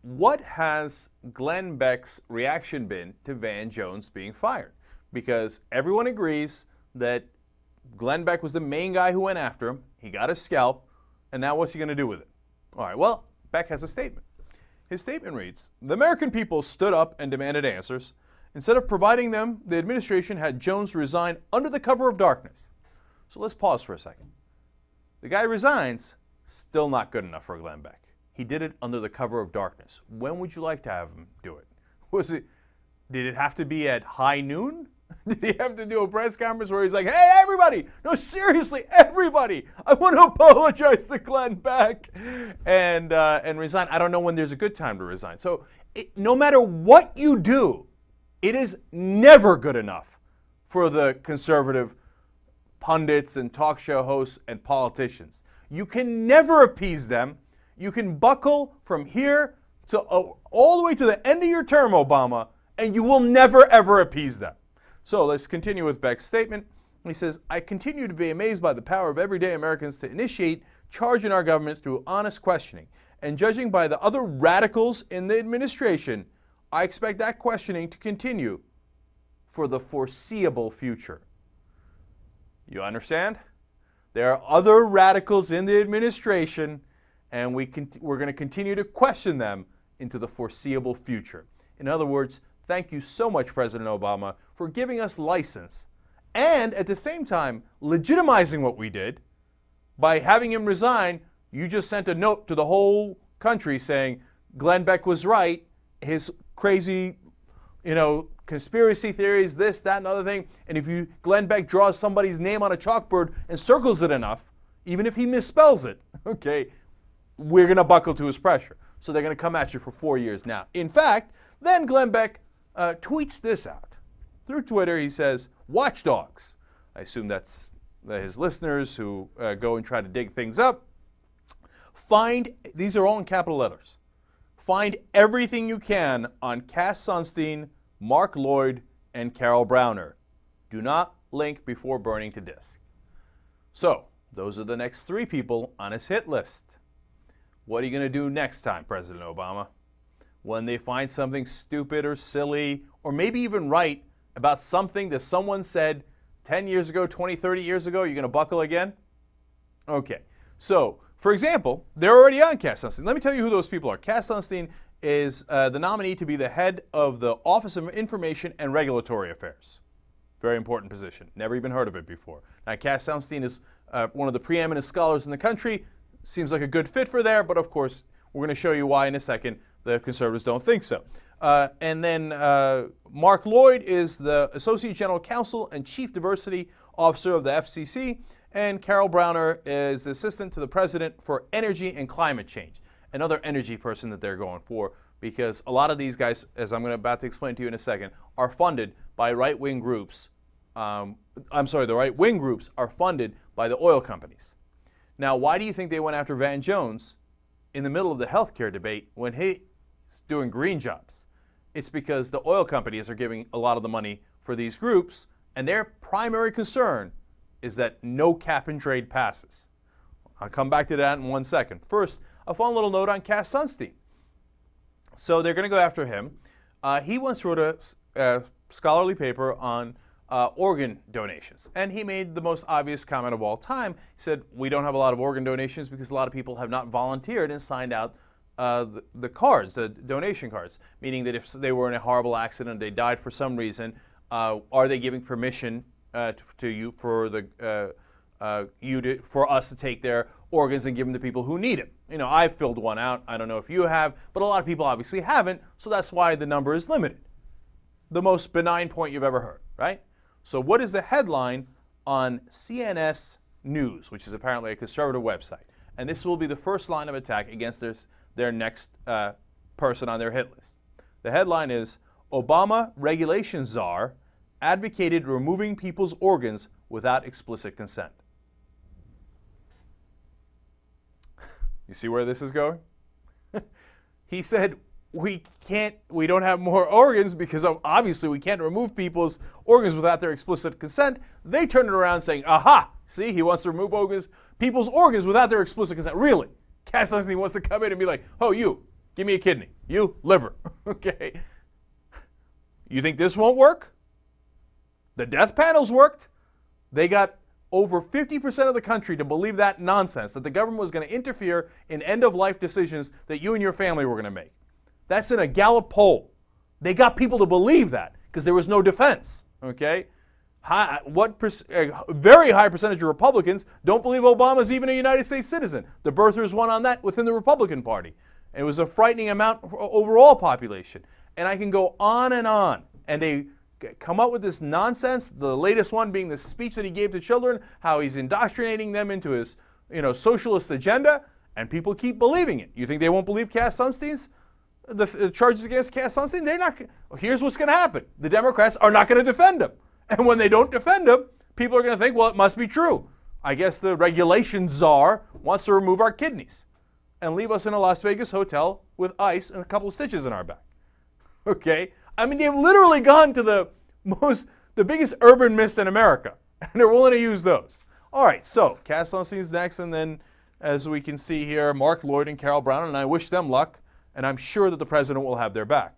what has Glenn Beck's reaction been to Van Jones being fired? Because everyone agrees that Glenn Beck was the main guy who went after him. He got his scalp, and now what's he going to do with it? All right, well, Beck has a statement. His statement reads, "The American people stood up and demanded answers. Instead of providing them, the administration had Jones resign under the cover of darkness." So let's pause for a second. The guy resigns, still not good enough for Glenn Beck. He did it under the cover of darkness. When would you like to have him do it? Did it have to be at high noon? Did he have to do a press conference where he's like, "Hey, everybody, no, seriously, everybody, I want to apologize to Glenn Beck," and resign? I don't know when there's a good time to resign. So no matter what you do, it is never good enough for the conservative pundits and talk show hosts and politicians. You can never appease them. You can buckle from here to all the way to the end of your term, Obama, and you will never, ever appease them. So let's continue with Beck's statement. He says, "I continue to be amazed by the power of everyday Americans to initiate charge in our government through honest questioning. And judging by the other radicals in the administration, I expect that questioning to continue for the foreseeable future." You understand? There are other radicals in the administration, and we're going to continue to question them into the foreseeable future. In other words, thank you so much, President Obama, for giving us license and at the same time legitimizing what we did by having him resign. You just sent a note to the whole country saying Glenn Beck was right, his crazy, conspiracy theories, this, that, and other thing. And if Glenn Beck draws somebody's name on a chalkboard and circles it enough, even if he misspells it, okay, we're going to buckle to his pressure. So they're going to come at you for 4 years now. In fact, then Glenn Beck tweets this out. Through Twitter, he says, "Watchdogs." I assume that's his listeners who go and try to dig things up. These are all in capital letters. "Find everything you can on Cass Sunstein, Mark Lloyd, and Carol Browner. Do not link before burning to disk." So, those are the next 3 people on his hit list. What are you going to do next time, President Obama? When they find something stupid or silly, or maybe even right, about something that someone said 10 years ago, 20, 30 years ago, you're going to buckle again? Okay. So, for example, they're already on Cass Sunstein. Let me tell you who those people are. Cass Sunstein is the nominee to be the head of the Office of Information and Regulatory Affairs. Very important position. Never even heard of it before. Now, Cass Sunstein is one of the preeminent scholars in the country. Seems like a good fit for there, but of course, we're going to show you why in a second. The conservatives don't think so. And then Mark Lloyd is the Associate General Counsel and Chief Diversity Officer of the FCC. And Carol Browner is the Assistant to the President for Energy and Climate Change. Another energy person that they're going for, because a lot of these guys, as I'm about to explain to you in a second, are funded by right-wing groups. The right-wing groups are funded by the oil companies. Now, why do you think they went after Van Jones in the middle of the healthcare debate when he's doing green jobs? It's because the oil companies are giving a lot of the money for these groups, and their primary concern is that no cap and trade passes. I'll come back to that in 1 second. First, a fun little note on Cass Sunstein. So they're going to go after him. He once wrote a scholarly paper on organ donations, and he made the most obvious comment of all time. He said, "We don't have a lot of organ donations because a lot of people have not volunteered and signed out the cards, the donation cards, meaning that if they were in a horrible accident, they died for some reason, are they giving permission to you for for us to take their organs and give them to people who need it?" I've filled one out. I don't know if you have, but a lot of people obviously haven't, so that's why the number is limited. The most benign point you've ever heard, right? So what is the headline on CNS News, which is apparently a conservative website? And this will be the first line of attack against their next person on their hit list. The headline is, "Obama Regulation Czar advocated removing people's organs without explicit consent." You see where this is going? He said, we don't have more organs because obviously we can't remove people's organs without their explicit consent. They turned it around saying, aha, see, he wants to remove people's organs without their explicit consent. Really? Cass Sunstein wants to come in and be like, "Oh, you give me a kidney. You, liver. Okay. You think this won't work? The death panels worked. They got over 50% of the country to believe that nonsense, that the government was going to interfere in end-of-life decisions that you and your family were going to make. That's in a Gallup poll. They got people to believe that because there was no defense. Okay? Very high percentage of Republicans don't believe Obama's even a United States citizen. The birthers won on that within the Republican Party. It was a frightening amount for overall population. And I can go on. And they come up with this nonsense, the latest one being the speech that he gave to children, how he's indoctrinating them into his socialist agenda, and people keep believing it. You think they won't believe Cass Sunstein's? The charges against Cass Sunstein? They're not. Here's what's going to happen. The Democrats are not going to defend him. And when they don't defend him, people are going to think, well, it must be true. I guess the regulation czar wants to remove our kidneys and leave us in a Las Vegas hotel with ice and a couple of stitches in our back. Okay? I mean, they've literally gone to the biggest urban myths in America, and they're willing to use those. All right, so Cass Sunstein's next, and then, as we can see here, Mark Lloyd and Carol Brown, and I wish them luck, and I'm sure that the president will have their back.